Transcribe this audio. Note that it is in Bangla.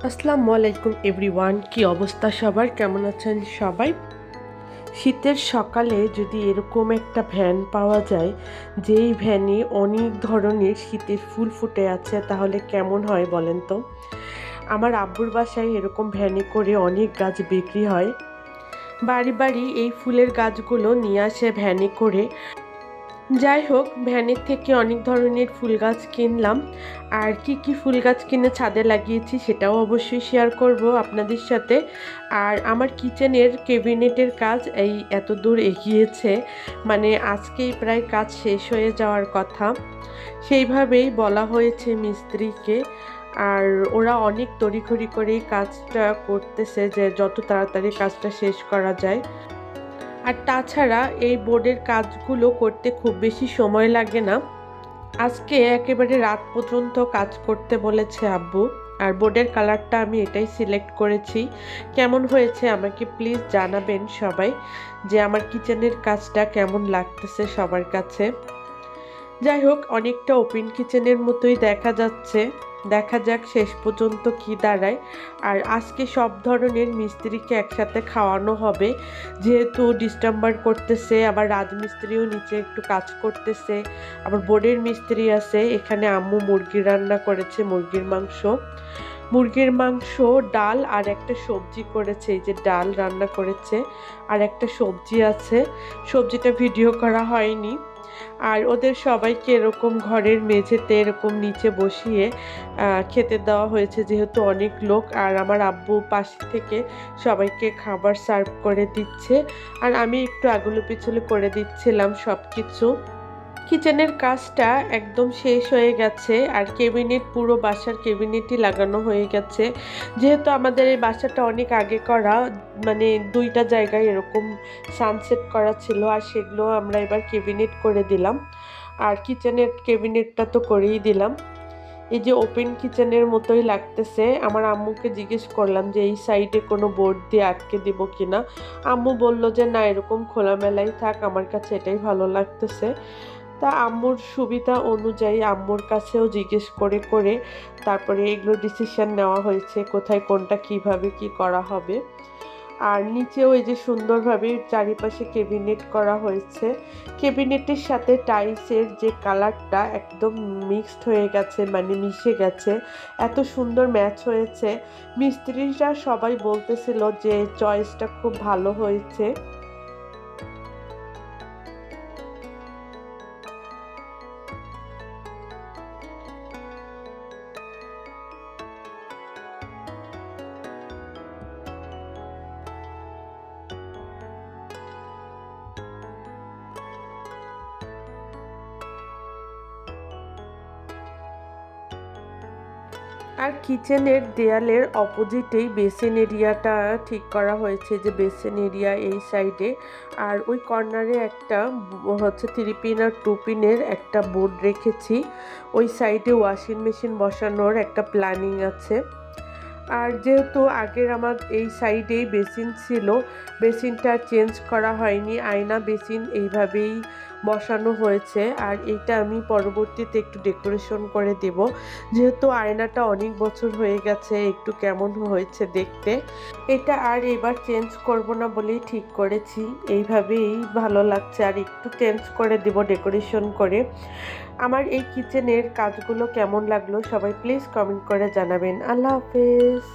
আসসালামু আলাইকুম এভরিওয়ান, কি অবস্থা সবার? কেমন আছেন সবাই? শীতের সকালে যদি এরকম একটা ভ্যান পাওয়া যায়, যেই ভ্যানে অনেক ধরনের শীতের ফুল ফুটে আছে, তাহলে কেমন হয় বলেন তো? আমার আব্বুর বাসায় এরকম ভ্যানে করে অনেক গাছ বিক্রি হয়। বাড়ি বাড়ি এই ফুলের গাছগুলো নিয়ে আসে ভ্যানে করে। যাই হোক, ভ্যানের থেকে অনেক ধরনের ফুল গাছ কিনলাম। আর কি কি ফুল গাছ কিনে ছাদে লাগিয়েছি সেটাও অবশ্যই শেয়ার করব আপনাদের সাথে। আর আমার কিচেনের ক্যাবিনেটের কাজ এই এত দূর এগিয়েছে, মানে আজকেই প্রায় কাজ শেষ হয়ে যাওয়ার কথা। সেইভাবেই বলা হয়েছে মিস্ত্রিকে। আর ওরা অনেক তড়িঘড়ি করেই কাজটা করতেছে, যে যত তাড়াতাড়ি কাজটা শেষ করা যায়। আর তাছাড়া এই বোর্ডের কাজগুলো করতে খুব বেশি সময় লাগে না। আজকে একেবারে রাত পর্যন্ত কাজ করতে বলেছে আব্বু। আর বোর্ডের কালারটা আমি এটাই সিলেক্ট করেছি। কেমন হয়েছে আমাকে প্লিজ জানাবেন সবাই, যে আমার কিচেনের কাজটা কেমন লাগতেছে সবার কাছে। যাই হোক, অনেকটা ওপেন কিচেনের মতোই দেখা যাচ্ছে। দেখা যাক শেষ পর্যন্ত কি দাঁড়ায়। আর আজকে সব ধরনের মিস্ত্রিকে একসাথে খাওয়ানো হবে, যেহেতু ডিসেম্বর করতেছে, আবার রাজমিস্ত্রিও নিচে একটু কাজ করতেছে, আবার বোর্ডের মিস্ত্রি আছে। এখানে আম্মু মুরগি রান্না করেছে, মুরগির মাংস, ডাল আর একটা সবজি করেছে। এই যে ডাল রান্না করেছে আর একটা সবজি আছে। সবজিটা ভিডিও করা হয়নি। আর ওদের সবাইকে এরকম ঘরের মেঝেতে এরকম নিচে বসিয়ে খেতে দেওয়া হয়েছে, যেহেতু অনেক লোক। আর আমার আব্বু পাশ থেকে সবাইকে খাবার সার্ভ করে দিচ্ছে, আর আমি একটু আগুলো পিছলে করে দিচ্ছিলাম সব কিছু। কিচেনের কাজটা একদম শেষ হয়ে গেছে। আর ক্যাবিনেট, পুরো বাসার ক্যাবিনেটই লাগানো হয়ে গেছে। যেহেতু আমাদের এই বাসাটা অনেক আগে করা, মানে দুইটা জায়গায় এরকম সানসেট করা ছিল, আর সেগুলো আমরা এবার ক্যাবিনেট করে দিলাম। আর কিচেনের ক্যাবিনেটটা তো করেই দিলাম। এই যে ওপেন কিচেনের মতোই লাগতেছে। আমার আম্মুকে জিজ্ঞেস করলাম যে এই সাইডে কোনো বোর্ড দিয়ে আটকে দিব কিনা। আম্মু বলল যে না, এরকম খোলামেলাই থাক, আমার কাছে এটাই ভালো লাগতেছে। তা আম্মুর সুবিধা অনুযায়ী আম্মুর কাছেও জিজ্ঞেস করে করে তারপরে এগুলো ডিসিশন নেওয়া হয়েছে, কোথায় কোনটা কিভাবে কি করা হবে। আর নিচেও এই যে সুন্দরভাবে চারিপাশে ক্যাবিনেট করা হয়েছে। ক্যাবিনেটের সাথে টাইলসের যে কালারটা একদম মিক্সড হয়ে গেছে, মানে মিশে গেছে। এত সুন্দর ম্যাচ হয়েছে। মিস্ত্রিরা সবাই বলতেছিল যে চয়েসটা খুব ভালো হয়েছে। আর কিচেনের দেয়ালের অপোজিটেই বেসিন এরিয়াটা ঠিক করা হয়েছে, যে বেসিন এরিয়া এই সাইডে। আর ওই কর্নারে একটা হচ্ছে 3 পিন আর 2 পিনের একটা বোর্ড রেখেছি। ওই সাইডে ওয়াশিং মেশিন বসানোর একটা প্ল্যানিং আছে। আর যেহেতু আগের আমার এই সাইডেই বেসিন ছিল, বেসিনটা চেঞ্জ করা হয়নি, আয়না বেসিন এইভাবেই বসানো হয়েছে। আর এইটা আমি পরবর্তীতে একটু ডেকোরেশন করে দেব, যেহেতু আয়নাটা অনেক বছর হয়ে গেছে, একটু কেমন হয়েছে দেখতে। এটা আর এবার চেঞ্জ করব না বলেই ঠিক করেছি, এইভাবেই ভালো লাগছে। আর একটু চেঞ্জ করে দেব ডেকোরেশন করে। আমার এই কিচেনের কাজগুলো কেমন লাগলো সবাই প্লিজ কমেন্ট করে জানাবেন। আল্লাহ হাফেজ।